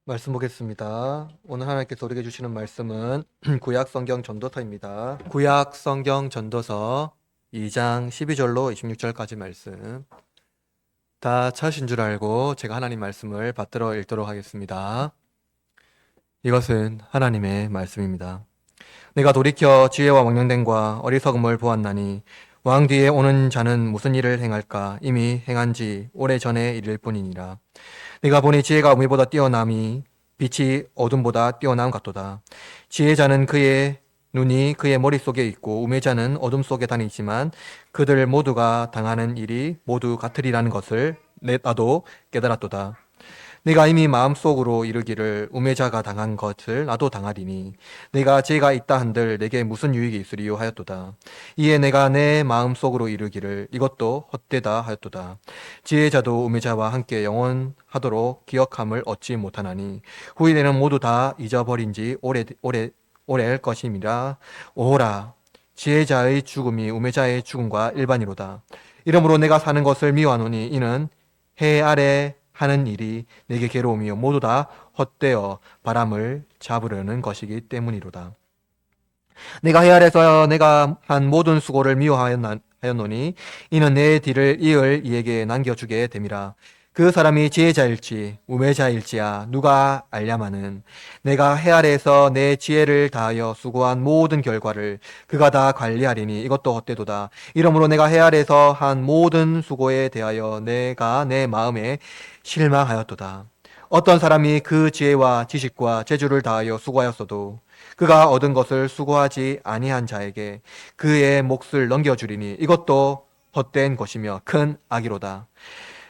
말씀 보겠습니다. 오늘 하나님께서 우리에게 주시는 말씀은 구약 성경 전도서입니다. 구약 성경 전도서 2장 12절로 26절까지 말씀. 다 찾으신 줄 알고 제가 하나님 말씀을 받들어 읽도록 하겠습니다. 이것은 하나님의 말씀입니다. 내가 돌이켜 지혜와 왕령됨과 어리석음을 보았나니 왕 뒤에 오는 자는 무슨 일을 행할까 이미 행한 지 오래전의 일일 뿐이니라. 내가 보니 지혜가 우미보다 뛰어남이 빛이 어둠보다 뛰어남 같도다. 지혜자는 그의 눈이 그의 머릿속에 있고 우매자는 어둠 속에 다니지만 그들 모두가 당하는 일이 모두 같으리라는 것을 나도 깨달았도다. 내가 이미 마음속으로 이르기를 우매자가 당한 것을 나도 당하리니 내가 지혜가 있다 한들 내게 무슨 유익이 있으리요 하였도다. 이에 내가 내 마음속으로 이르기를 이것도 헛되다 하였도다. 지혜자도 우매자와 함께 영원하도록 기억함을 얻지 못하나니 후일에는 모두 다 잊어버린 지 오래일 것임이라. 오호라, 지혜자의 죽음이 우매자의 죽음과 일반이로다. 이러므로 내가 사는 것을 미워하노니 이는 해 아래 하는 일이 내게 괴로움이요 모두 다 헛되어 바람을 잡으려는 것이기 때문이로다. 내가 해 아래서 내가 한 모든 수고를 미워하였노니 이는 내 뒤를 이을 이에게 남겨주게 됨이라. 그 사람이 지혜자일지 우매자일지야 누가 알랴마는 내가 해 아래에서 내 지혜를 다하여 수고한 모든 결과를 그가 다 관리하리니 이것도 헛되도다. 이러므로 내가 해 아래에서 한 모든 수고에 대하여 내가 내 마음에 실망하였도다. 어떤 사람이 그 지혜와 지식과 재주를 다하여 수고하였어도 그가 얻은 것을 수고하지 아니한 자에게 그의 몫을 넘겨주리니 이것도 헛된 것이며 큰 악이로다.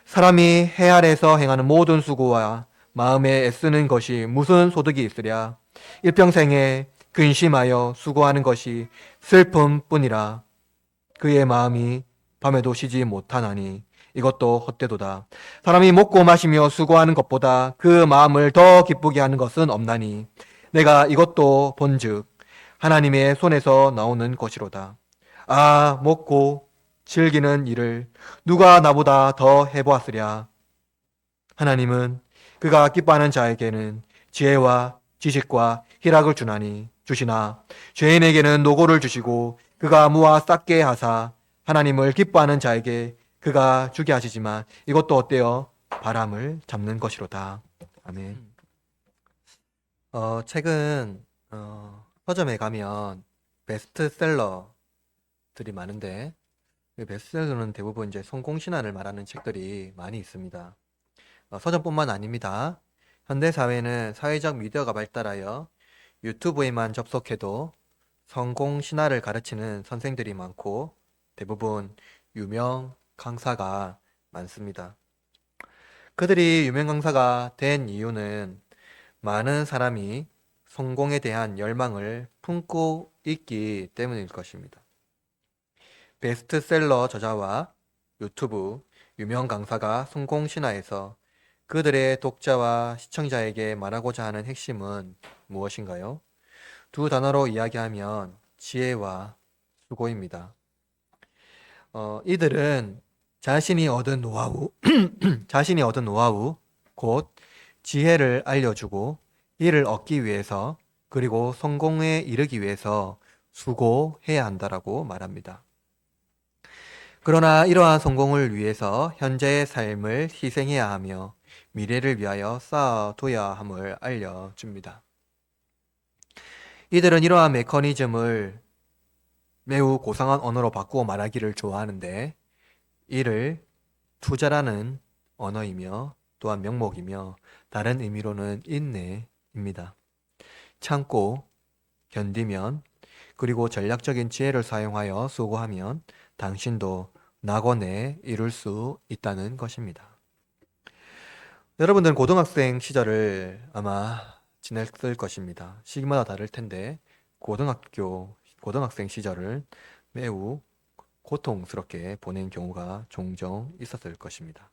사람이 해 아래에서 행하는 모든 수고와 마음에 애쓰는 것이 무슨 소득이 있으랴. 일평생에 근심하여 수고하는 것이 슬픔뿐이라. 그의 마음이 밤에도 쉬지 못하나니 이것도 헛되도다. 사람이 먹고 마시며 수고하는 것보다 그 마음을 더 기쁘게 하는 것은 없나니 내가 이것도 본즉 하나님의 손에서 나오는 것이로다. 아, 먹고 즐기는 일을 누가 나보다 더 해보았으랴. 하나님은 그가 기뻐하는 자에게는 지혜와 지식과 희락을 주시나 죄인에게는 노고를 주시고 그가 무와 싹게 하사 하나님을 기뻐하는 자에게 그가 주게 하시지만 이것도 어때요? 바람을 잡는 것이로다. 아멘. 최근 서점에 가면 베스트셀러들이 많은데 그 베스트셀러는 대부분 이제 성공 신화를 말하는 책들이 많이 있습니다. 서점뿐만 아닙니다. 현대 사회는 사회적 미디어가 발달하여 유튜브에만 접속해도 성공 신화를 가르치는 선생들이 많고 대부분 유명 강사가 많습니다. 그들이 유명 강사가 된 이유는 많은 사람이 성공에 대한 열망을 품고 있기 때문일 것입니다. 베스트셀러 저자와 유튜브 유명 강사가 성공 신화에서 그들의 독자와 시청자에게 말하고자 하는 핵심은 무엇인가요? 두 단어로 이야기하면 지혜와 수고입니다. 이들은 자신이 얻은 노하우, 곧 지혜를 알려주고 이를 얻기 위해서 그리고 성공에 이르기 위해서 수고해야 한다라고 말합니다. 그러나 이러한 성공을 위해서 현재의 삶을 희생해야 하며 미래를 위하여 쌓아둬야 함을 알려줍니다. 이들은 이러한 메커니즘을 매우 고상한 언어로 바꾸어 말하기를 좋아하는데 이를 투자라는 언어이며 또한 명목이며 다른 의미로는 인내입니다. 참고 견디면 그리고 전략적인 지혜를 사용하여 수고하면 당신도 낙원에 이룰 수 있다는 것입니다. 여러분들은 고등학생 시절을 아마 지냈을 것입니다. 시기마다 다를 텐데 고등학생 시절을 매우 고통스럽게 보낸 경우가 종종 있었을 것입니다.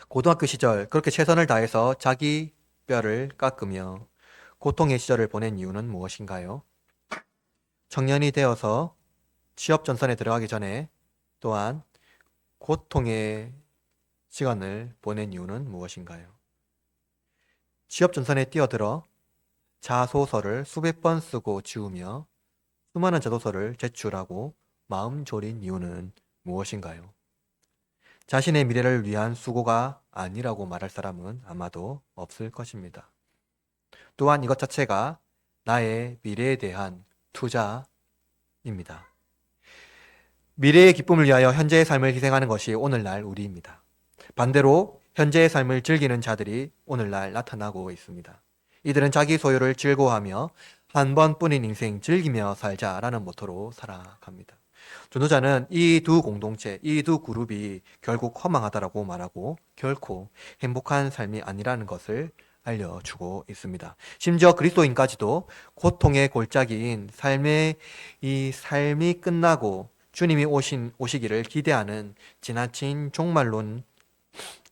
고등학교 시절 그렇게 최선을 다해서 자기 뼈를 깎으며 고통의 시절을 보낸 이유는 무엇인가요? 청년이 되어서 취업 전선에 들어가기 전에 또한 고통의 시간을 보낸 이유는 무엇인가요? 취업 전선에 뛰어들어 자소서를 수백 번 쓰고 지우며 수많은 자소서를 제출하고 마음 졸인 이유는 무엇인가요? 자신의 미래를 위한 수고가 아니라고 말할 사람은 아마도 없을 것입니다. 또한 이것 자체가 나의 미래에 대한 투자입니다. 미래의 기쁨을 위하여 현재의 삶을 희생하는 것이 오늘날 우리입니다. 반대로 현재의 삶을 즐기는 자들이 오늘날 나타나고 있습니다. 이들은 자기 소유를 즐거워하며 한 번뿐인 인생 즐기며 살자라는 모토로 살아갑니다. 전도자는 이 두 공동체, 이 두 그룹이 결국 허망하다라고 말하고 결코 행복한 삶이 아니라는 것을 알려주고 있습니다. 심지어 그리스도인까지도 고통의 골짜기인 이 삶이 끝나고 주님이 오시기를 기대하는 지나친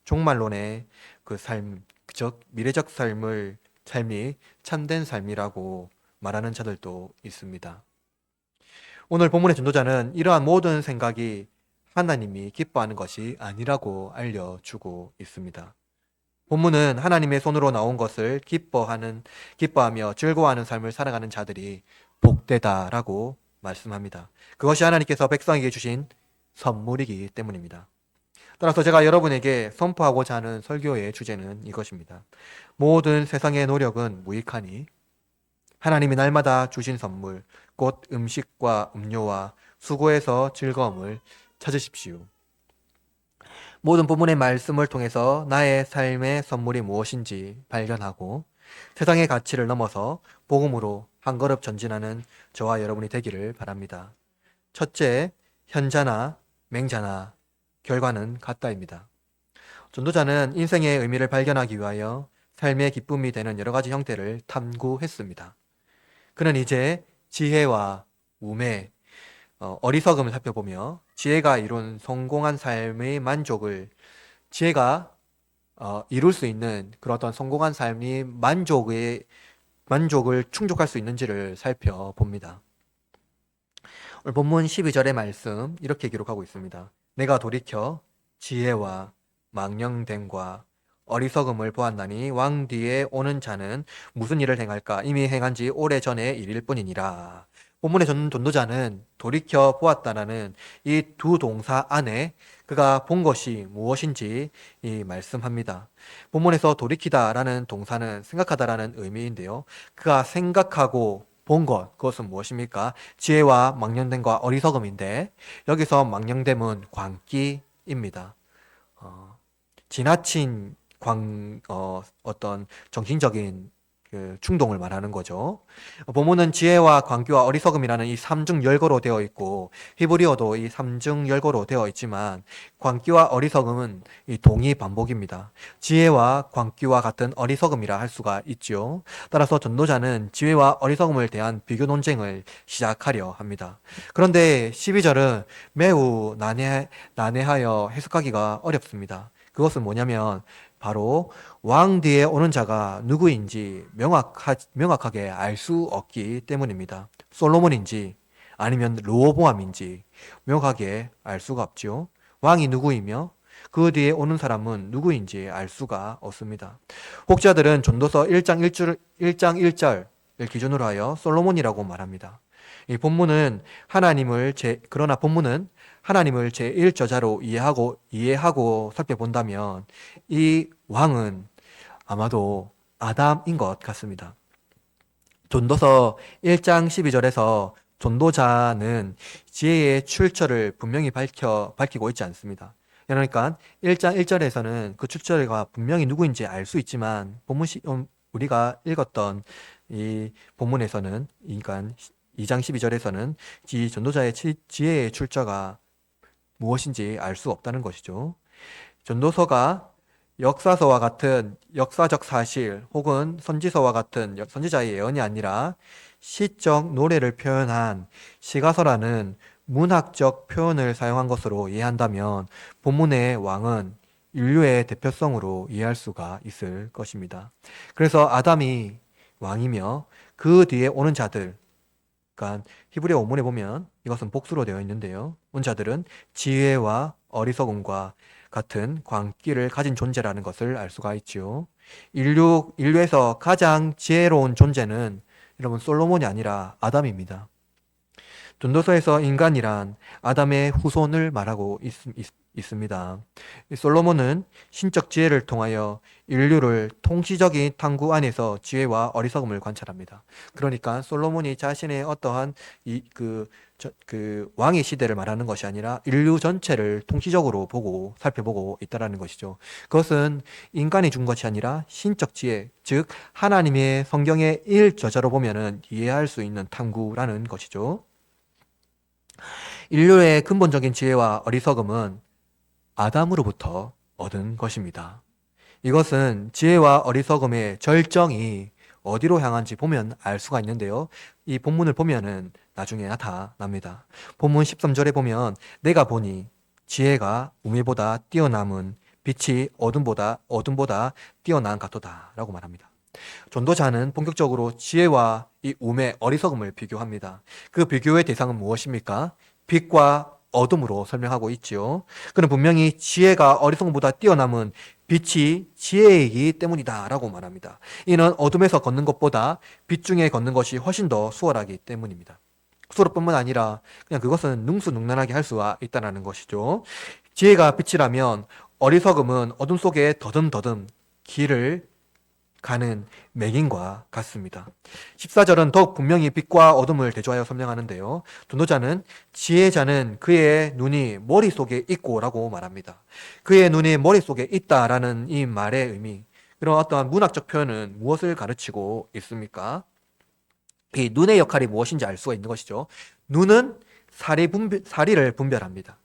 종말론의 그 삶, 즉 미래적 삶이 참된 삶이라고 말하는 자들도 있습니다. 오늘 본문의 전도자는 이러한 모든 생각이 하나님이 기뻐하는 것이 아니라고 알려주고 있습니다. 본문은 하나님의 손으로 나온 것을 기뻐하며 즐거워하는 삶을 살아가는 자들이 복되다라고 말씀합니다. 그것이 하나님께서 백성에게 주신 선물이기 때문입니다. 따라서 제가 여러분에게 선포하고자 하는 설교의 주제는 이것입니다. 모든 세상의 노력은 무익하니 하나님이 날마다 주신 선물, 곧 음식과 음료와 수고에서 즐거움을 찾으십시오. 모든 본문의 말씀을 통해서 나의 삶의 선물이 무엇인지 발견하고 세상의 가치를 넘어서 복음으로 한 걸음 전진하는 저와 여러분이 되기를 바랍니다. 첫째, 현자나 맹자나 결과는 같다입니다. 전도자는 인생의 의미를 발견하기 위하여 삶의 기쁨이 되는 여러 가지 형태를 탐구했습니다. 그는 이제 지혜와 우매, 어리석음을 살펴보며 지혜가 이룬 성공한 삶의 지혜가 이룰 수 있는 그런 어떤 성공한 삶이 만족을 충족할 수 있는지를 살펴봅니다. 오늘 본문 12절의 말씀 이렇게 기록하고 있습니다. 내가 돌이켜 지혜와 망령됨과 어리석음을 보았나니 왕 뒤에 오는 자는 무슨 일을 행할까? 이미 행한 지 오래전의 일일 뿐이니라. 본문의 전도자는 돌이켜 보았다라는 이 두 동사 안에 그가 본 것이 무엇인지 말씀합니다. 본문에서 돌이키다라는 동사는 생각하다라는 의미인데요. 그가 생각하고 본 것, 그것은 무엇입니까? 지혜와 망령됨과 어리석음인데 여기서 망령됨은 광기입니다. 지나친 어떤 정신적인 그 충동을 말하는 거죠. 본문은 지혜와 광기와 어리석음이라는 이 삼중열거로 되어 있고 히브리어도 이 삼중열거로 되어 있지만 광기와 어리석음은 이 동의 반복입니다. 지혜와 광기와 같은 어리석음이라 할 수가 있죠. 따라서 전도자는 지혜와 어리석음을 대한 비교 논쟁을 시작하려 합니다. 그런데 12절은 매우 난해하여 해석하기가 어렵습니다. 그것은 뭐냐면 바로 왕 뒤에 오는 자가 누구인지 명확하게 알 수 없기 때문입니다. 솔로몬인지 아니면 르호보암인지 명확하게 알 수가 없죠. 왕이 누구이며 그 뒤에 오는 사람은 누구인지 알 수가 없습니다. 혹자들은 전도서 1장 1절을 기준으로 하여 솔로몬이라고 말합니다. 이 본문은 그러나 본문은 하나님을 제1저자로 이해하고 살펴본다면 이 왕은 아마도 아담인 것 같습니다. 전도서 1장 12절에서 전도자는 지혜의 출처를 분명히 밝히고 있지 않습니다. 그러니까 1장 1절에서는 그 출처가 분명히 누구인지 알 수 있지만 우리가 읽었던 이 본문에서는 그러니까 2장 12절에서는 이 전도자의 지혜의 출처가 무엇인지 알 수 없다는 것이죠. 전도서가 역사서와 같은 역사적 사실 혹은 선지서와 같은 선지자의 예언이 아니라 시적 노래를 표현한 시가서라는 문학적 표현을 사용한 것으로 이해한다면 본문의 왕은 인류의 대표성으로 이해할 수가 있을 것입니다. 그래서 아담이 왕이며 그 뒤에 오는 자들, 그러니까 히브리어 원문에 보면 이것은 복수로 되어 있는데요. 온 자들은 지혜와 어리석음과 같은 광기를 가진 존재라는 것을 알 수가 있지요. 인류에서 가장 지혜로운 존재는 여러분 솔로몬이 아니라 아담입니다. 전도서에서 인간이란 아담의 후손을 말하고 있습니다. 솔로몬은 신적 지혜를 통하여 인류를 통치적인 탐구 안에서 지혜와 어리석음을 관찰합니다. 그러니까 솔로몬이 자신의 어떠한 그 왕의 시대를 말하는 것이 아니라 인류 전체를 통치적으로 살펴보고 있다라는 것이죠. 그것은 인간이 준 것이 아니라 신적 지혜, 즉 하나님의 성경의 일저자로 보면은 이해할 수 있는 탐구라는 것이죠. 인류의 근본적인 지혜와 어리석음은 아담으로부터 얻은 것입니다. 이것은 지혜와 어리석음의 절정이 어디로 향한지 보면 알 수가 있는데요. 이 본문을 보면은 나중에 나타납니다. 본문 13절에 보면 내가 보니 지혜가 우매보다 뛰어남은 빛이 어둠보다 뛰어난 같도다 라고 말합니다. 전도자는 본격적으로 지혜와 이 우매, 어리석음을 비교합니다. 그 비교의 대상은 무엇입니까? 빛과 어둠으로 설명하고 있지요. 그는 분명히 지혜가 어리석음보다 뛰어남은 빛이 지혜이기 때문이다 라고 말합니다. 이는 어둠에서 걷는 것보다 빛 중에 걷는 것이 훨씬 더 수월하기 때문입니다. 수월뿐만 아니라 그냥 그것은 능수능란하게 할 수가 있다는 것이죠. 지혜가 빛이라면 어리석음은 어둠 속에 더듬더듬 길을 가는 맹인과 같습니다. 14절은 더욱 분명히 빛과 어둠을 대조하여 설명하는데요. 전도자는 지혜자는 그의 눈이 머릿속에 있고 라고 말합니다. 그의 눈이 머릿속에 있다라는 이 말의 의미, 그런 어떠한 문학적 표현은 무엇을 가르치고 있습니까? 이 눈의 역할이 무엇인지 알 수가 있는 것이죠. 눈은 사리를 분별합니다.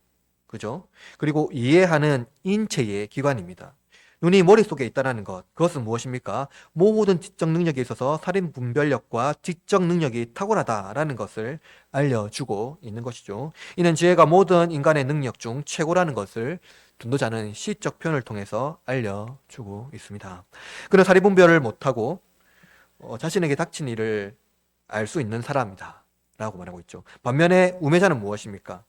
그죠? 그리고 이해하는 인체의 기관입니다. 눈이 머릿속에 있다는 것, 그것은 무엇입니까? 모든 지적 능력에 있어서 살인 분별력과 지적 능력이 탁월하다라는 것을 알려주고 있는 것이죠. 이는 지혜가 모든 인간의 능력 중 최고라는 것을 전도자는 시적 표현을 통해서 알려주고 있습니다. 그는 살인 분별을 못하고 자신에게 닥친 일을 알 수 있는 사람이다 라고 말하고 있죠. 반면에 우매자는 무엇입니까?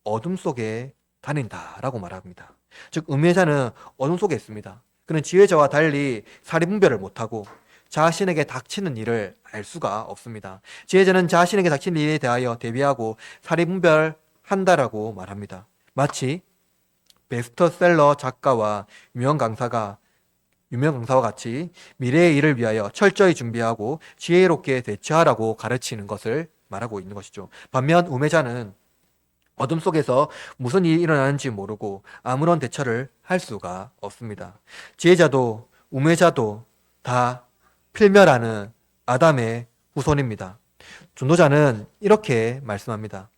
어둠 속에 다닌다라고 말합니다. 즉 음해자는 어둠 속에 있습니다. 그는 지혜자와 달리 사리 분별을 못하고 자신에게 닥치는 일을 알 수가 없습니다. 지혜자는 자신에게 닥치는 일에 대하여 대비하고 사리 분별한다라고 말합니다. 마치 베스트셀러 작가와 유명 강사와 같이 미래의 일을 위하여 철저히 준비하고 지혜롭게 대처하라고 가르치는 것을 말하고 있는 것이죠. 반면 우매자는 어둠 속에서 무슨 일이 일어나는지 모르고 아무런 대처를 할 수가 없습니다. 지혜자도 우매자도 다 필멸하는 아담의 후손입니다. 전도자는 이렇게 말씀합니다.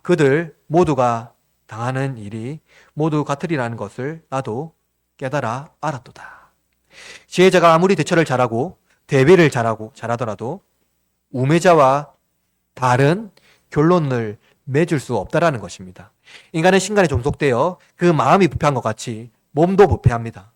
그들 모두가 당하는 일이 모두 같으리라는 것을 나도 깨달아 알았도다. 지혜자가 아무리 대처를 잘하고 대비를 잘하더라도 우매자와 다른 결론을 맺을 수 없다라는 것입니다. 인간은 신간에 종속되어 그 마음이 부패한 것 같이 몸도 부패합니다.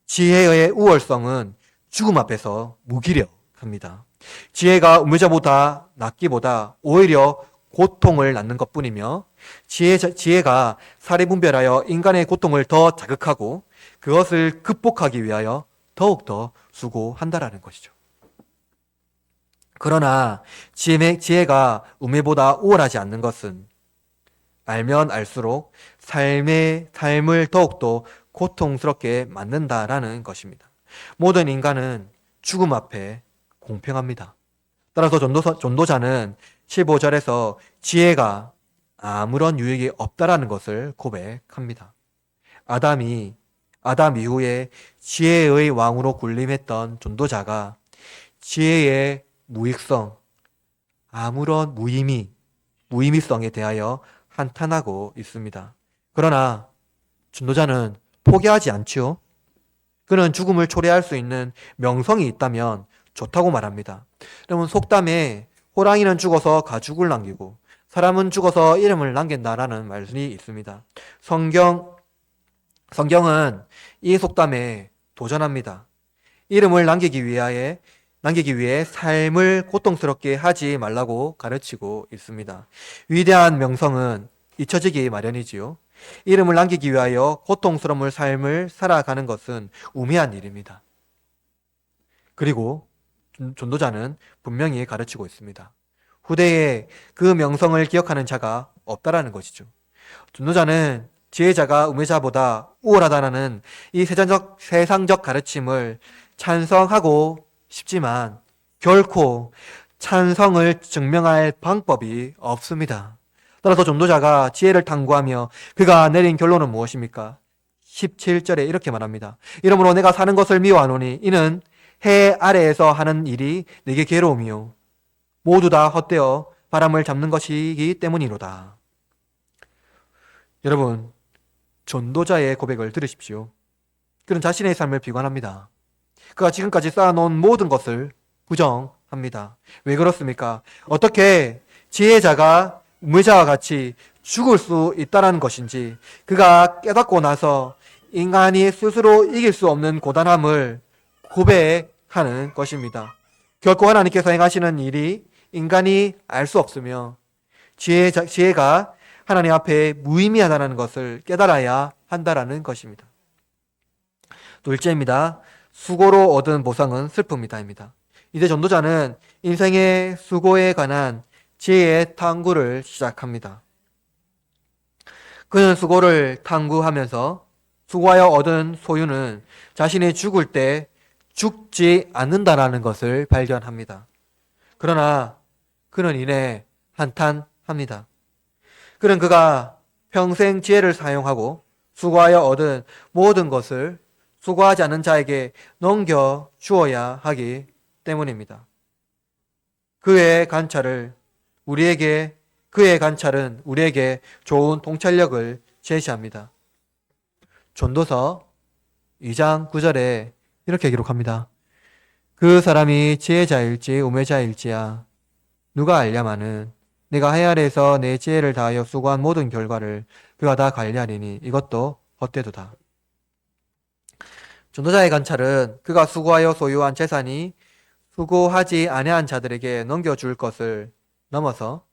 지혜의 우월성은 죽음 앞에서 무기력합니다. 지혜가 우매자보다 낫기보다 오히려 고통을 낳는 것뿐이며 지혜가 사리 분별하여 인간의 고통을 더 자극하고 그것을 극복하기 위하여 더욱더 수고한다라는 것이죠. 그러나 지혜가 우매보다 우월하지 않는 것은 알면 알수록 삶을 더욱더 고통스럽게 만든다라는 것입니다. 모든 인간은 죽음 앞에 공평합니다. 따라서 전도자는 15절에서 지혜가 아무런 유익이 없다라는 것을 고백합니다. 아담 이후에 지혜의 왕으로 군림했던 전도자가 지혜의 무익성, 아무런 무의미성에 대하여 한탄하고 있습니다. 그러나 전도자는 포기하지 않지요. 그는 죽음을 초래할 수 있는 명성이 있다면 좋다고 말합니다. 여러분 속담에 호랑이는 죽어서 가죽을 남기고 사람은 죽어서 이름을 남긴다라는 말씀이 있습니다. 성경은 이 속담에 도전합니다. 이름을 남기기 위해 삶을 고통스럽게 하지 말라고 가르치고 있습니다. 위대한 명성은 잊혀지기 마련이지요. 이름을 남기기 위하여 고통스러운 삶을 살아가는 것은 우매한 일입니다. 그리고 전도자는 분명히 가르치고 있습니다. 후대에 그 명성을 기억하는 자가 없다라는 것이죠. 전도자는 지혜자가 우매자보다 우월하다는 이 세상적 가르침을 찬성하고 싶지만 결코 찬성을 증명할 방법이 없습니다. 따라서 전도자가 지혜를 탐구하며 그가 내린 결론은 무엇입니까? 17절에 이렇게 말합니다. 이러므로 내가 사는 것을 미워하노니 이는 해 아래에서 하는 일이 내게 괴로움이요 모두 다 헛되어 바람을 잡는 것이기 때문이로다. 여러분, 전도자의 고백을 들으십시오. 그는 자신의 삶을 비관합니다. 그가 지금까지 쌓아놓은 모든 것을 부정합니다. 왜 그렇습니까? 어떻게 지혜자가 우매자와 같이 죽을 수 있다는 것인지, 그가 깨닫고 나서 인간이 스스로 이길 수 없는 고단함을 고백하는 것입니다. 결코 하나님께서 행하시는 일이 인간이 알 수 없으며 지혜가 하나님 앞에 무의미하다는 것을 깨달아야 한다라는 것입니다. 둘째입니다. 수고로 얻은 보상은 슬픔이다입니다. 이제 전도자는 인생의 수고에 관한 지혜의 탐구를 시작합니다. 그는 수고를 탐구하면서 수고하여 얻은 소유는 자신이 죽을 때 죽지 않는다라는 것을 발견합니다. 그러나 그는 이내 한탄합니다. 그는 그가 평생 지혜를 사용하고 수고하여 얻은 모든 것을 수고하지 않는 자에게 넘겨 주어야 하기 때문입니다. 그의 관찰은 우리에게 좋은 통찰력을 제시합니다. 전도서 2장 9절에 이렇게 기록합니다. 그 사람이 지혜자일지 우매자일지야 누가 알랴마는 내가 해 아래에서 내 지혜를 다하여 수고한 모든 결과를 그가 다 관리하리니 이것도 헛되도다. 전도자의 관찰은 그가 수고하여 소유한 재산이 수고하지 아니한 자들에게 넘겨줄 것을 넘어서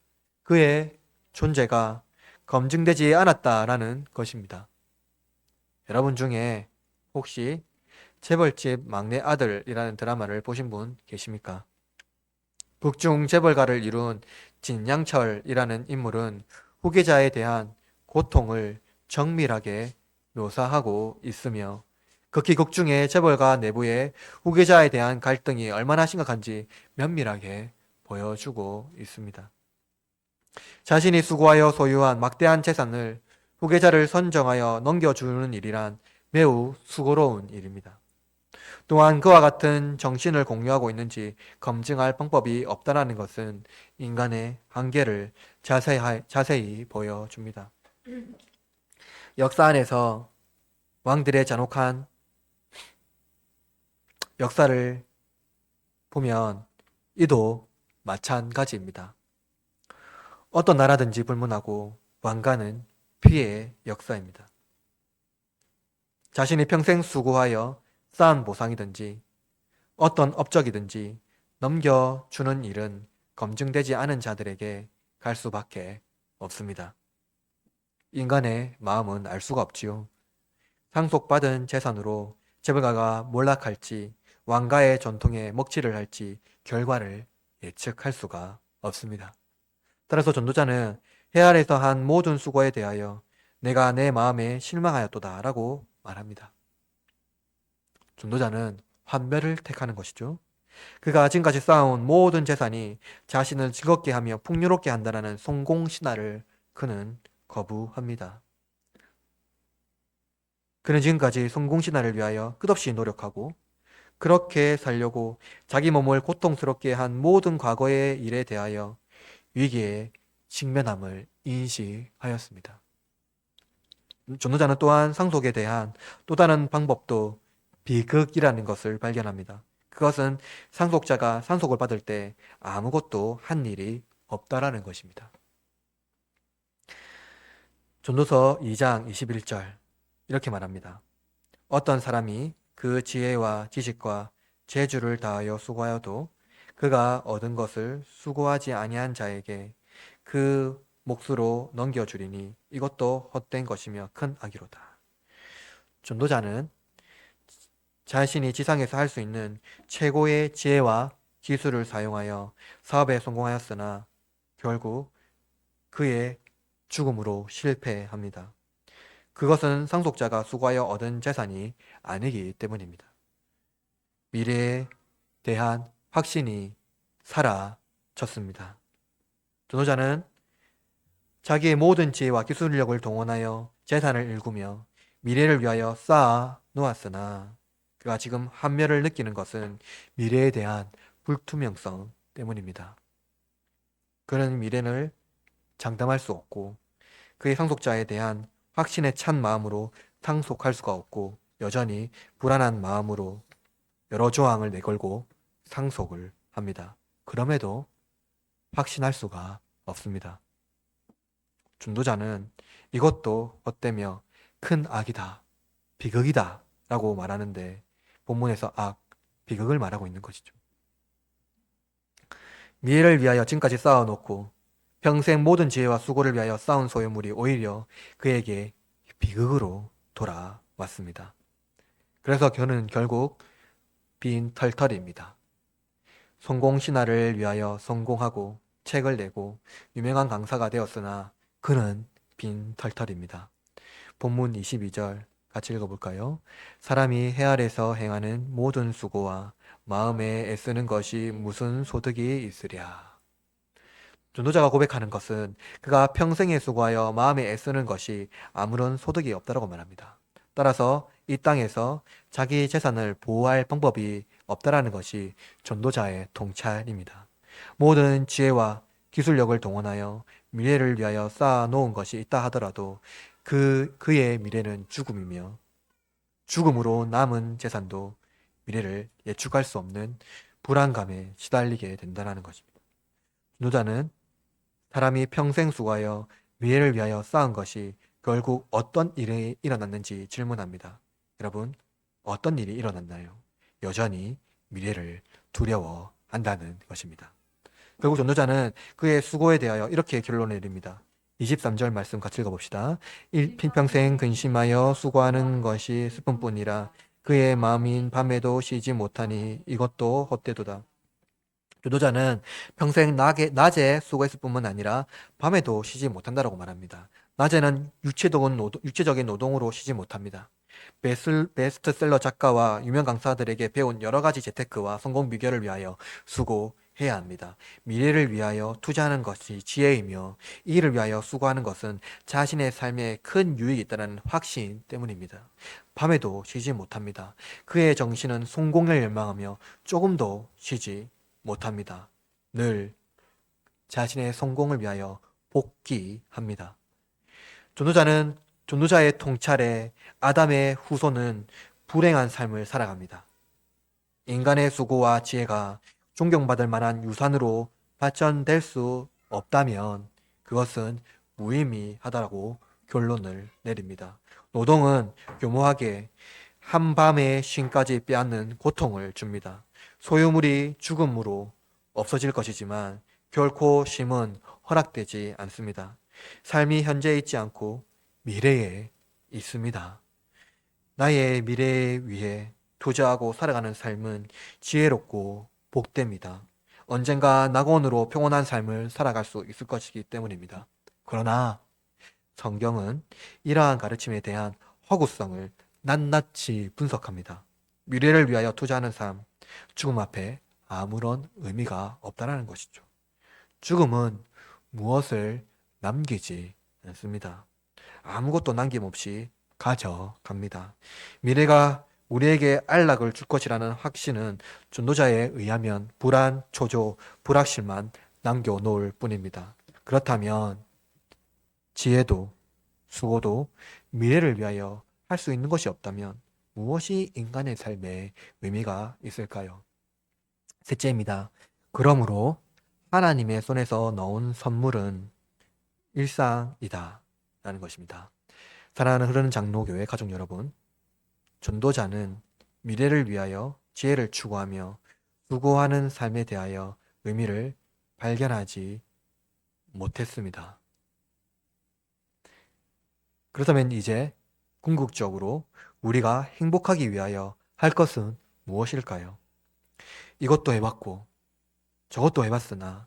그의 존재가 검증되지 않았다라는 것입니다. 여러분 중에 혹시 재벌집 막내 아들이라는 드라마를 보신 분 계십니까? 극중 재벌가를 이룬 진양철이라는 인물은 후계자에 대한 고통을 정밀하게 묘사하고 있으며 극히 극중의 재벌가 내부의 후계자에 대한 갈등이 얼마나 심각한지 면밀하게 보여주고 있습니다. 자신이 수고하여 소유한 막대한 재산을 후계자를 선정하여 넘겨주는 일이란 매우 수고로운 일입니다. 또한 그와 같은 정신을 공유하고 있는지 검증할 방법이 없다는 것은 인간의 한계를 자세히 보여줍니다. 역사 안에서 왕들의 잔혹한 역사를 보면 이도 마찬가지입니다. 어떤 나라든지 불문하고 왕가는 피해의 역사입니다. 자신이 평생 수고하여 쌓은 보상이든지 어떤 업적이든지 넘겨주는 일은 검증되지 않은 자들에게 갈 수밖에 없습니다. 인간의 마음은 알 수가 없지요. 상속받은 재산으로 재벌가가 몰락할지 왕가의 전통에 먹칠을 할지 결과를 예측할 수가 없습니다. 따라서 전도자는 해 아래에서 한 모든 수고에 대하여 내가 내 마음에 실망하였도다 라고 말합니다. 전도자는 환멸을 택하는 것이죠. 그가 지금까지 쌓아온 모든 재산이 자신을 즐겁게 하며 풍요롭게 한다는 성공신화를 그는 거부합니다. 그는 지금까지 성공신화를 위하여 끝없이 노력하고 그렇게 살려고 자기 몸을 고통스럽게 한 모든 과거의 일에 대하여 위기에 직면함을 인식하였습니다. 전도자는 또한 상속에 대한 또 다른 방법도 비극이라는 것을 발견합니다. 그것은 상속자가 상속을 받을 때 아무것도 한 일이 없다라는 것입니다. 전도서 2장 21절 이렇게 말합니다. 어떤 사람이 그 지혜와 지식과 재주를 다하여 수고하여도 그가 얻은 것을 수고하지 아니한 자에게 그 몫으로 넘겨주리니 이것도 헛된 것이며 큰 악이로다. 전도자는 자신이 지상에서 할 수 있는 최고의 지혜와 기술을 사용하여 사업에 성공하였으나 결국 그의 죽음으로 실패합니다. 그것은 상속자가 수고하여 얻은 재산이 아니기 때문입니다. 미래에 대한 확신이 사라졌습니다. 전도자는 자기의 모든 지혜와 기술력을 동원하여 재산을 일구며 미래를 위하여 쌓아 놓았으나 그가 지금 환멸을 느끼는 것은 미래에 대한 불투명성 때문입니다. 그는 미래를 장담할 수 없고 그의 상속자에 대한 확신에 찬 마음으로 상속할 수가 없고 여전히 불안한 마음으로 여러 조항을 내걸고 상속을 합니다. 그럼에도 확신할 수가 없습니다. 전도자는 이것도 헛되며 큰 악이다, 비극이다 라고 말하는데 본문에서 악, 비극을 말하고 있는 것이죠. 미래를 위하여 지금까지 쌓아놓고 평생 모든 지혜와 수고를 위하여 쌓은 소유물이 오히려 그에게 비극으로 돌아왔습니다. 그래서 그는 결국 빈 털털입니다. 성공신화를 위하여 성공하고 책을 내고 유명한 강사가 되었으나 그는 빈 털털입니다. 본문 22절 같이 읽어볼까요? 사람이 해 아래서 행하는 모든 수고와 마음에 애쓰는 것이 무슨 소득이 있으랴. 전도자가 고백하는 것은 그가 평생에 수고하여 마음에 애쓰는 것이 아무런 소득이 없다고 말합니다. 따라서 이 땅에서 자기 재산을 보호할 방법이 없다라는 것이 전도자의 통찰입니다. 모든 지혜와 기술력을 동원하여 미래를 위하여 쌓아 놓은 것이 있다 하더라도 그의 미래는 죽음이며 죽음으로 남은 재산도 미래를 예측할 수 없는 불안감에 시달리게 된다는 것입니다. 전도자는 사람이 평생 수고하여 미래를 위하여 쌓은 것이 결국 어떤 일이 일어났는지 질문합니다. 여러분, 어떤 일이 일어났나요? 여전히 미래를 두려워한다는 것입니다. 결국 전도자는 그의 수고에 대하여 이렇게 결론을 내립니다. 23절 말씀 같이 읽어봅시다. 일평생 근심하여 수고하는 것이 슬픔뿐이라 그의 마음인 밤에도 쉬지 못하니 이것도 헛되도다. 전도자는 평생 낮에 수고했을 뿐만 아니라 밤에도 쉬지 못한다고 말합니다. 낮에는 육체적인 노동으로 쉬지 못합니다. 베스트셀러 작가와 유명 강사들에게 배운 여러 가지 재테크와 성공 비결을 위하여 수고해야 합니다. 미래를 위하여 투자하는 것이 지혜이며 이 일을 위하여 수고하는 것은 자신의 삶에 큰 유익이 있다는 확신 때문입니다. 밤에도 쉬지 못합니다. 그의 정신은 성공을 열망하며 조금도 쉬지 못합니다. 늘 자신의 성공을 위하여 복귀합니다. 전도자의 통찰에 아담의 후손은 불행한 삶을 살아갑니다. 인간의 수고와 지혜가 존경받을 만한 유산으로 발전될 수 없다면 그것은 무의미하다고 결론을 내립니다. 노동은 교모하게 한밤의 쉼까지 빼앗는 고통을 줍니다. 소유물이 죽음으로 없어질 것이지만 결코 쉼은 허락되지 않습니다. 삶이 현재에 있지 않고 미래에 있습니다. 나의 미래에 위해 투자하고 살아가는 삶은 지혜롭고 복됩니다. 언젠가 낙원으로 평온한 삶을 살아갈 수 있을 것이기 때문입니다. 그러나 성경은 이러한 가르침에 대한 허구성을 낱낱이 분석합니다. 미래를 위하여 투자하는 삶, 죽음 앞에 아무런 의미가 없다는 것이죠. 죽음은 무엇을 남기지 않습니다. 아무것도 남김없이 가져갑니다. 미래가 우리에게 안락을 줄 것이라는 확신은 전도자에 의하면 불안, 초조, 불확실만 남겨놓을 뿐입니다. 그렇다면 지혜도 수고도 미래를 위하여 할 수 있는 것이 없다면 무엇이 인간의 삶에 의미가 있을까요? 셋째입니다. 그러므로 하나님의 손에서 넣은 선물은 일상이다 라는 것입니다. 사랑하는 흐르는 장로교회 가족 여러분, 전도자는 미래를 위하여 지혜를 추구하며 수고하는 삶에 대하여 의미를 발견하지 못했습니다. 그렇다면 이제 궁극적으로 우리가 행복하기 위하여 할 것은 무엇일까요? 이것도 해봤고 저것도 해봤으나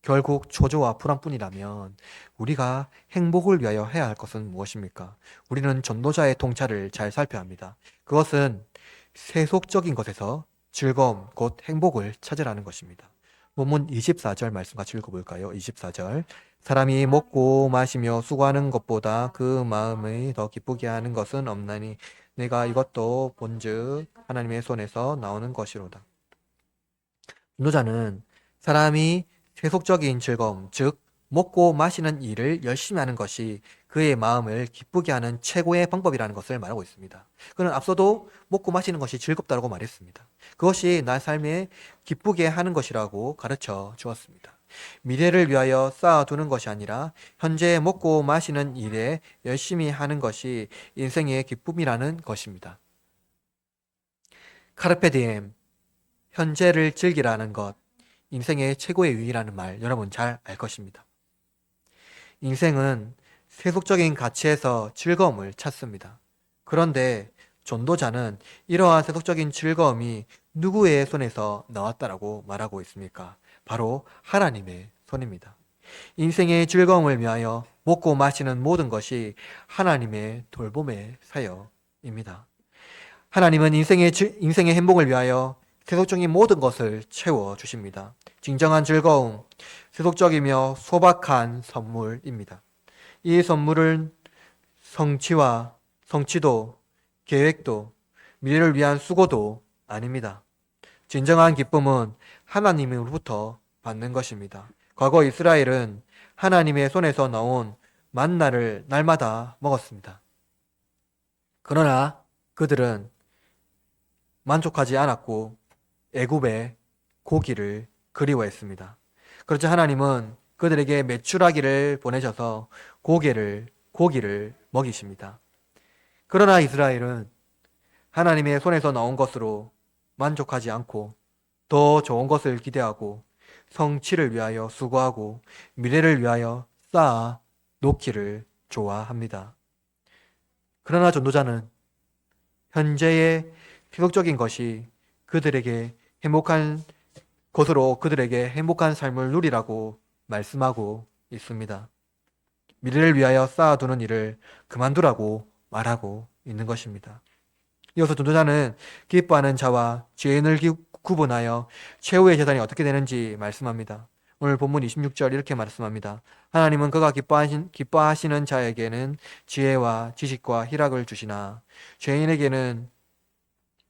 결국 초조와 불안뿐이라면 우리가 행복을 위하여 해야 할 것은 무엇입니까? 우리는 전도자의 통찰을 잘 살펴야 합니다. 그것은 세속적인 것에서 즐거움, 곧 행복을 찾으라는 것입니다. 본문 24절 말씀 같이 읽어볼까요? 24절. 사람이 먹고 마시며 수고하는 것보다 그 마음이 더 기쁘게 하는 것은 없나니 내가 이것도 본즉 하나님의 손에서 나오는 것이로다. 전도자는 사람이 세속적인 즐거움, 즉 먹고 마시는 일을 열심히 하는 것이 그의 마음을 기쁘게 하는 최고의 방법이라는 것을 말하고 있습니다. 그는 앞서도 먹고 마시는 것이 즐겁다고 말했습니다. 그것이 나 삶에 기쁘게 하는 것이라고 가르쳐 주었습니다. 미래를 위하여 쌓아두는 것이 아니라 현재 먹고 마시는 일에 열심히 하는 것이 인생의 기쁨이라는 것입니다. 카르페 디엠, 현재를 즐기라는 것, 인생의 최고의 유의라는 말 여러분 잘 알 것입니다. 인생은 세속적인 가치에서 즐거움을 찾습니다. 그런데 전도자는 이러한 세속적인 즐거움이 누구의 손에서 나왔다라고 말하고 있습니까? 바로 하나님의 손입니다. 인생의 즐거움을 위하여 먹고 마시는 모든 것이 하나님의 돌봄의 사역입니다. 하나님은 인생의 행복을 위하여 세속적인 모든 것을 채워주십니다. 진정한 즐거움, 세속적이며 소박한 선물입니다. 이 선물은 성취도, 계획도, 미래를 위한 수고도 아닙니다. 진정한 기쁨은 하나님으로부터 받는 것입니다. 과거 이스라엘은 하나님의 손에서 나온 만나를 날마다 먹었습니다. 그러나 그들은 만족하지 않았고 애굽의 고기를 그리워했습니다. 그렇자 하나님은 그들에게 메추라기를 보내셔서 고기를 먹이십니다. 그러나 이스라엘은 하나님의 손에서 나온 것으로 만족하지 않고 더 좋은 것을 기대하고 성취를 위하여 수고하고 미래를 위하여 쌓아 놓기를 좋아합니다. 그러나 전도자는 현재의 세속적인 것이 그들에게 행복한 것으로 그들에게 행복한 삶을 누리라고 말씀하고 있습니다. 미래를 위하여 쌓아두는 일을 그만두라고 말하고 있는 것입니다. 이어서 전도자는 기뻐하는 자와 죄인을 구분하여 최후의 재단이 어떻게 되는지 말씀합니다. 오늘 본문 26절 이렇게 말씀합니다. 하나님은 그가 기뻐하시는 자에게는 지혜와 지식과 희락을 주시나 죄인에게는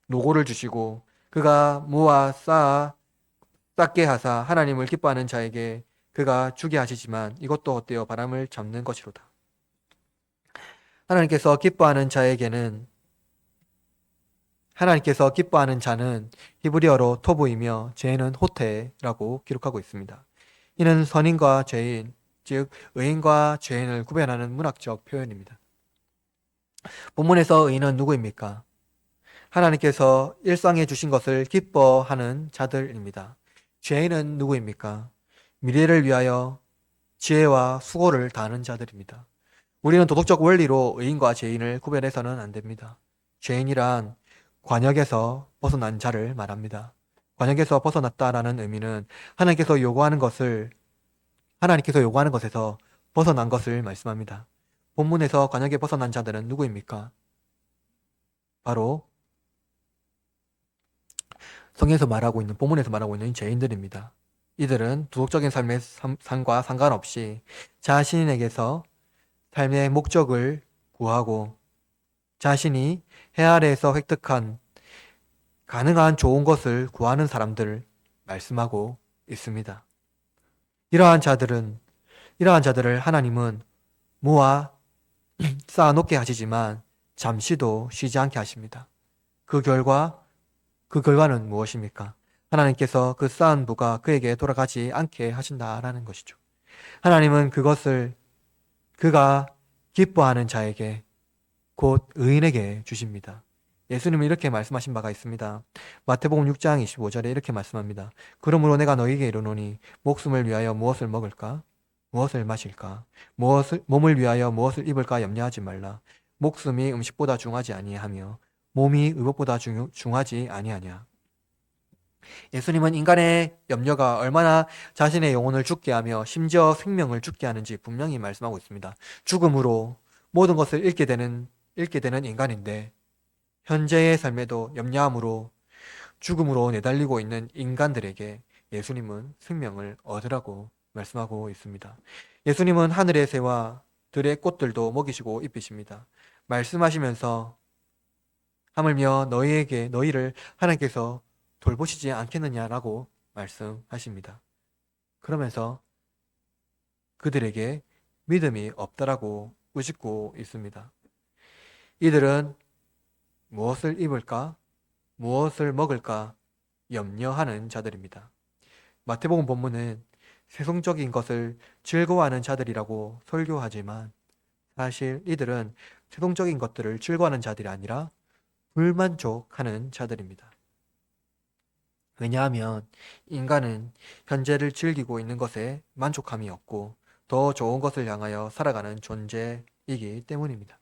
노고를 주시고 그가 모아 쌓게 하사 하나님을 기뻐하는 자에게 그가 주게 하시지만 이것도 헛되어 바람을 잡는 것이로다. 하나님께서 기뻐하는 자는 히브리어로 토부이며 죄는 호테라고 기록하고 있습니다. 이는 선인과 죄인, 즉 의인과 죄인을 구별하는 문학적 표현입니다. 본문에서 의인은 누구입니까? 하나님께서 일상에 주신 것을 기뻐하는 자들입니다. 죄인은 누구입니까? 미래를 위하여 지혜와 수고를 다하는 자들입니다. 우리는 도덕적 원리로 의인과 죄인을 구별해서는 안 됩니다. 죄인이란 관역에서 벗어난 자를 말합니다. 관역에서 벗어났다라는 의미는 하나님께서 요구하는 것에서 벗어난 것을 말씀합니다. 본문에서 관역에 벗어난 자들은 누구입니까? 바로 본문에서 말하고 있는 죄인들입니다. 이들은 도덕적인 삶의 삶과 상관없이 자신에게서 삶의 목적을 구하고 자신이 해 아래에서 획득한 가능한 좋은 것을 구하는 사람들을 말씀하고 있습니다. 이러한 자들을 하나님은 모아 쌓아놓게 하시지만 잠시도 쉬지 않게 하십니다. 그 결과는 무엇입니까? 하나님께서 그 쌓은 부가 그에게 돌아가지 않게 하신다라는 것이죠. 하나님은 그것을 그가 기뻐하는 자에게 곧 의인에게 주십니다. 예수님은 이렇게 말씀하신 바가 있습니다. 마태복음 6장 25절에 이렇게 말씀합니다. 그러므로 내가 너희에게 이르노니 목숨을 위하여 무엇을 먹을까? 무엇을 마실까? 몸을 위하여 무엇을 입을까 염려하지 말라. 목숨이 음식보다 중하지 아니하며 몸이 의복보다 중하지 아니하냐. 예수님은 인간의 염려가 얼마나 자신의 영혼을 죽게 하며 심지어 생명을 죽게 하는지 분명히 말씀하고 있습니다. 죽음으로 모든 것을 잃게 되는 인간인데 현재의 삶에도 염려함으로 죽음으로 내달리고 있는 인간들에게 예수님은 생명을 얻으라고 말씀하고 있습니다. 예수님은 하늘의 새와 들의 꽃들도 먹이시고 입히십니다. 말씀하시면서 하물며 너희를 하나님께서 돌보시지 않겠느냐라고 말씀하십니다. 그러면서 그들에게 믿음이 없다라고 꾸짖고 있습니다. 이들은 무엇을 입을까? 무엇을 먹을까? 염려하는 자들입니다. 마태복음 본문은 세속적인 것을 즐거워하는 자들이라고 설교하지만 사실 이들은 세속적인 것들을 즐거워하는 자들이 아니라 불만족하는 자들입니다. 왜냐하면 인간은 현재를 즐기고 있는 것에 만족함이 없고 더 좋은 것을 향하여 살아가는 존재이기 때문입니다.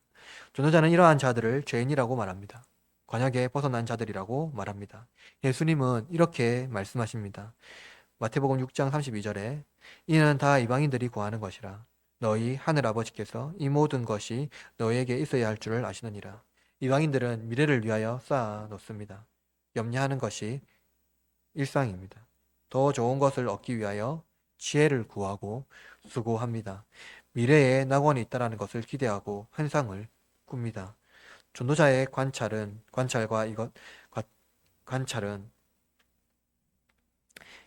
전도자는 이러한 자들을 죄인이라고 말합니다. 관역에 벗어난 자들이라고 말합니다. 예수님은 이렇게 말씀하십니다. 마태복음 6장 32절에 이는 다 이방인들이 구하는 것이라. 너희 하늘아버지께서 이 모든 것이 너희에게 있어야 할 줄을 아시느니라. 이방인들은 미래를 위하여 쌓아 놓습니다. 염려하는 것이 일상입니다. 더 좋은 것을 얻기 위하여 지혜를 구하고 수고합니다. 미래에 낙원이 있다는 것을 기대하고 환상을 꿉니다. 전도자의 관찰은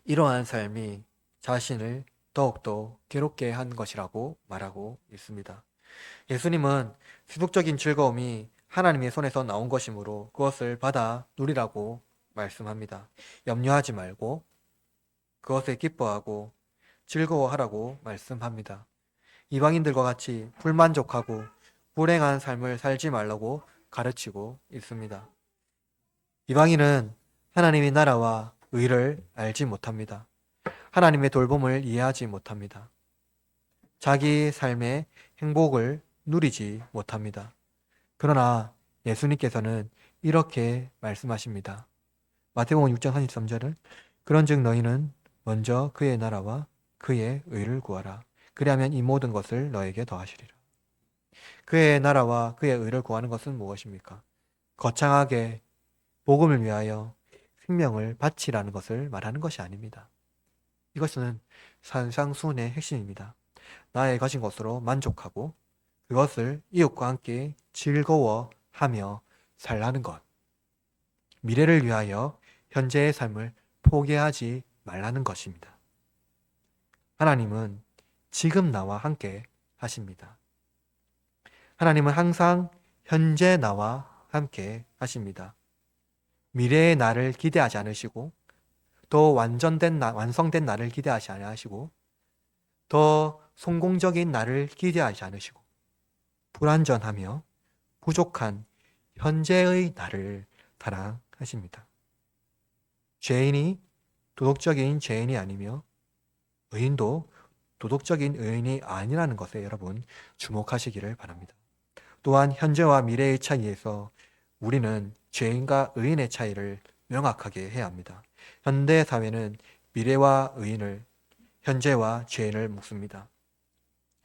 이러한 삶이 자신을 더욱더 괴롭게 한 것이라고 말하고 있습니다. 예수님은 세속적인 즐거움이 하나님의 손에서 나온 것이므로 그것을 받아 누리라고 말씀합니다. 염려하지 말고 그것에 기뻐하고 즐거워하라고 말씀합니다. 이방인들과 같이 불만족하고 불행한 삶을 살지 말라고 가르치고 있습니다. 이방인은 하나님의 나라와 의를 알지 못합니다. 하나님의 돌봄을 이해하지 못합니다. 자기 삶의 행복을 누리지 못합니다. 그러나 예수님께서는 이렇게 말씀하십니다. 마태복음 6장 33절은 그런즉 너희는 먼저 그의 나라와 그의 의를 구하라. 그리하면 이 모든 것을 너에게 더하시리라. 그의 나라와 그의 의를 구하는 것은 무엇입니까? 거창하게 복음을 위하여 생명을 바치라는 것을 말하는 것이 아닙니다. 이것은 산상수훈의 핵심입니다. 나의 가진 것으로 만족하고 그것을 이웃과 함께 즐거워하며 살라는 것. 미래를 위하여 현재의 삶을 포기하지 말라는 것입니다. 하나님은 지금 나와 함께 하십니다. 하나님은 항상 현재 나와 함께 하십니다. 미래의 나를 기대하지 않으시고 더 완성된 나를 기대하지 않으시고 더 성공적인 나를 기대하지 않으시고 불완전하며 부족한 현재의 나를 사랑하십니다. 죄인이 도덕적인 죄인이 아니며 의인도 도덕적인 의인이 아니라는 것에 여러분 주목하시기를 바랍니다. 또한 현재와 미래의 차이에서 우리는 죄인과 의인의 차이를 명확하게 해야 합니다. 현대 사회는 미래와 의인을, 현재와 죄인을 묶습니다.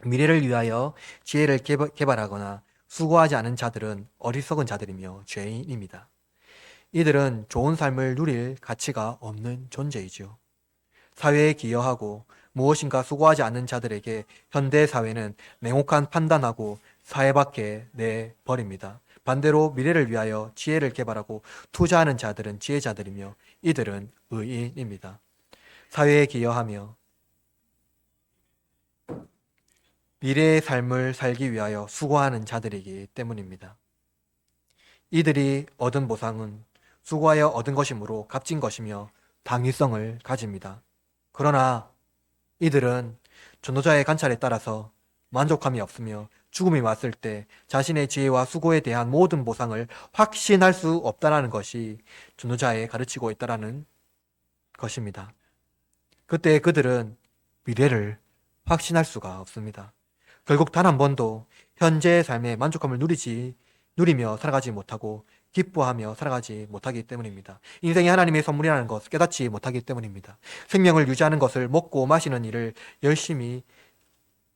미래를 위하여 지혜를 개발하거나 수고하지 않은 자들은 어리석은 자들이며 죄인입니다. 이들은 좋은 삶을 누릴 가치가 없는 존재이지요. 사회에 기여하고 무엇인가 수고하지 않는 자들에게 현대 사회는 냉혹한 판단하고 사회 밖에 내버립니다. 반대로 미래를 위하여 지혜를 개발하고 투자하는 자들은 지혜자들이며 이들은 의인입니다. 사회에 기여하며 미래의 삶을 살기 위하여 수고하는 자들이기 때문입니다. 이들이 얻은 보상은 수고하여 얻은 것이므로 값진 것이며 당위성을 가집니다. 그러나 이들은 전도자의 관찰에 따라서 만족함이 없으며 죽음이 왔을 때 자신의 지혜와 수고에 대한 모든 보상을 확신할 수 없다는 것이 전도자에 가르치고 있다는 것입니다. 그때 그들은 미래를 확신할 수가 없습니다. 결국 단 한 번도 현재의 삶의 만족감을 누리며 살아가지 못하고 기뻐하며 살아가지 못하기 때문입니다. 인생이 하나님의 선물이라는 것을 깨닫지 못하기 때문입니다. 생명을 유지하는 것을 먹고 마시는 일을 열심히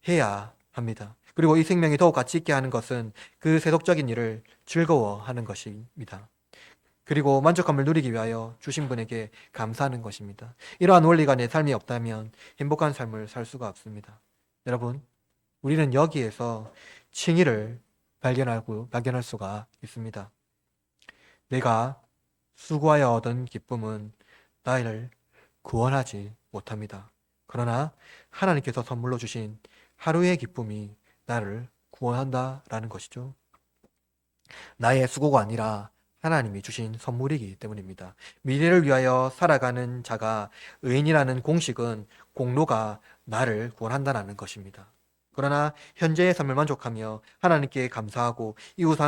해야 합니다. 그리고 이 생명이 더욱 가치 있게 하는 것은 그 세속적인 일을 즐거워하는 것입니다. 그리고 만족감을 누리기 위하여 주신 분에게 감사하는 것입니다. 이러한 원리가 내 삶이 없다면 행복한 삶을 살 수가 없습니다. 여러분, 우리는 여기에서 칭의를 발견할 수가 있습니다. 내가 수고하여 얻은 기쁨은 나를 구원하지 못합니다. 그러나 하나님께서 선물로 주신 하루의 기쁨이 나를 구원한다라는 것이죠. 나의 수고가 아니라 하나님이 주신 선물이기 때문입니다. 미래를 위하여 살아가는 자가 의인이라는 공식은 공로가 나를 구원한다는 것입니다. 그러나 현재의 삶을 만족하며 하나님께 감사하고 이웃과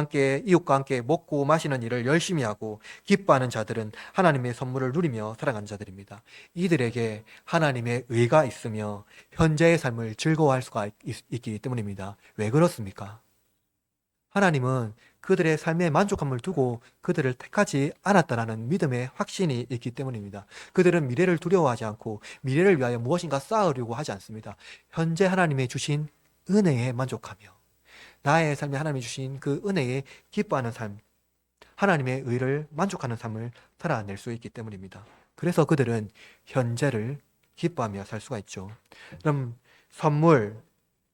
함께 먹고 마시는 일을 열심히 하고 기뻐하는 자들은 하나님의 선물을 누리며 살아가는 자들입니다. 이들에게 하나님의 의가 있으며 현재의 삶을 즐거워할 수가 있기 때문입니다. 왜 그렇습니까? 하나님은 그들의 삶에 만족함을 두고 그들을 택하지 않았다라는 믿음의 확신이 있기 때문입니다. 그들은 미래를 두려워하지 않고 미래를 위하여 무엇인가 쌓으려고 하지 않습니다. 현재 하나님의 주신 은혜에 만족하며 나의 삶에 하나님이 주신 그 은혜에 기뻐하는 삶, 하나님의 의를 만족하는 삶을 살아낼 수 있기 때문입니다. 그래서 그들은 현재를 기뻐하며 살 수가 있죠. 그럼 선물,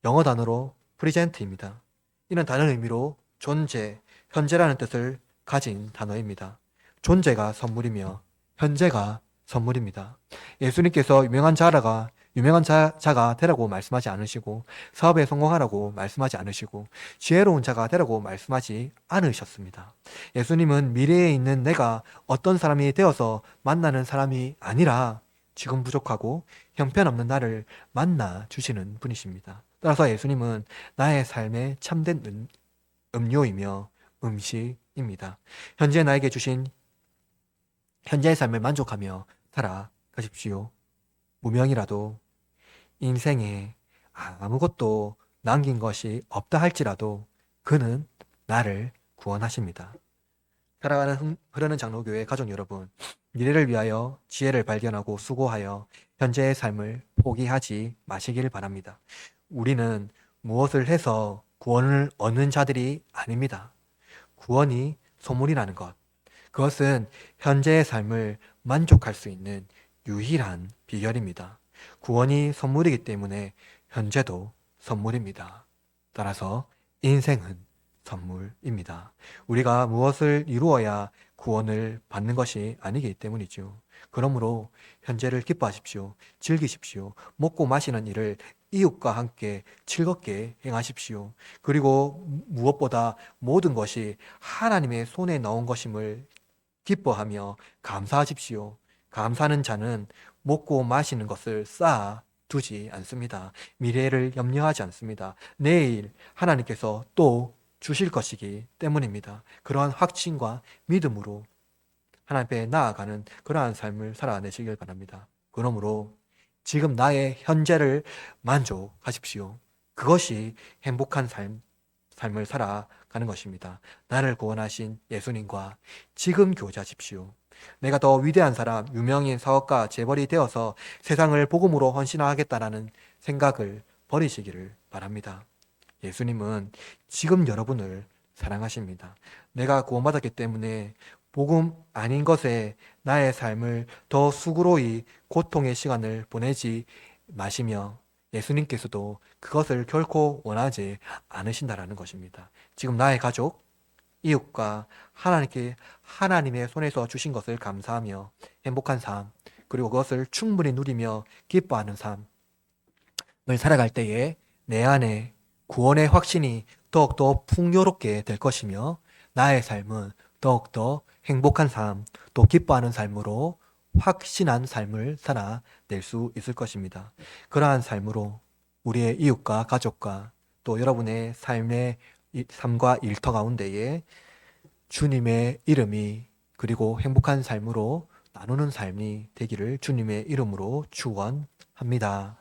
영어 단어로 프리젠트입니다. 이는 다른 의미로 존재, 현재라는 뜻을 가진 단어입니다. 존재가 선물이며 현재가 선물입니다. 예수님께서 유명한 자가 되라고 말씀하지 않으시고 사업에 성공하라고 말씀하지 않으시고 지혜로운 자가 되라고 말씀하지 않으셨습니다. 예수님은 미래에 있는 내가 어떤 사람이 되어서 만나는 사람이 아니라 지금 부족하고 형편없는 나를 만나 주시는 분이십니다. 따라서 예수님은 나의 삶의 참된 음료이며 음식입니다. 현재 나에게 주신 현재의 삶을 만족하며 살아가십시오. 무명이라도 인생에 아무것도 남긴 것이 없다 할지라도 그는 나를 구원하십니다. 살아가는 흐르는 장로교회 가족 여러분, 미래를 위하여 지혜를 발견하고 수고하여 현재의 삶을 포기하지 마시길 바랍니다. 우리는 무엇을 해서 구원을 얻는 자들이 아닙니다. 구원이 선물이라는 것, 그것은 현재의 삶을 만족할 수 있는 유일한 비결입니다. 구원이 선물이기 때문에 현재도 선물입니다. 따라서 인생은 선물입니다. 우리가 무엇을 이루어야 구원을 받는 것이 아니기 때문이죠. 그러므로 현재를 기뻐하십시오. 즐기십시오. 먹고 마시는 일을 이웃과 함께 즐겁게 행하십시오. 그리고 무엇보다 모든 것이 하나님의 손에 넣은 것임을 기뻐하며 감사하십시오. 감사하는 자는 먹고 마시는 것을 쌓아 두지 않습니다. 미래를 염려하지 않습니다. 내일 하나님께서 또 주실 것이기 때문입니다. 그러한 확신과 믿음으로 하나님 앞에 나아가는 그러한 삶을 살아내시길 바랍니다. 그러므로 지금 나의 현재를 만족하십시오. 그것이 행복한 삶을 살아가는 것입니다. 나를 구원하신 예수님과 지금 교제하십시오. 내가 더 위대한 사람, 유명인, 사업가, 재벌이 되어서 세상을 복음으로 헌신하겠다라는 생각을 버리시기를 바랍니다. 예수님은 지금 여러분을 사랑하십니다. 내가 구원받았기 때문에 복음 아닌 것에 나의 삶을 더 수고로이 고통의 시간을 보내지 마시며 예수님께서도 그것을 결코 원하지 않으신다라는 것입니다. 지금 나의 가족, 이웃과 하나님의 손에서 주신 것을 감사하며 행복한 삶, 그리고 그것을 충분히 누리며 기뻐하는 삶을 살아갈 때에 내 안에 구원의 확신이 더욱더 풍요롭게 될 것이며 나의 삶은 더욱더 행복한 삶, 또 기뻐하는 삶으로 확신한 삶을 살아낼 수 있을 것입니다. 그러한 삶으로 우리의 이웃과 가족과 또 여러분의 삶과 일터 가운데에 주님의 이름이 그리고 행복한 삶으로 나누는 삶이 되기를 주님의 이름으로 축원합니다.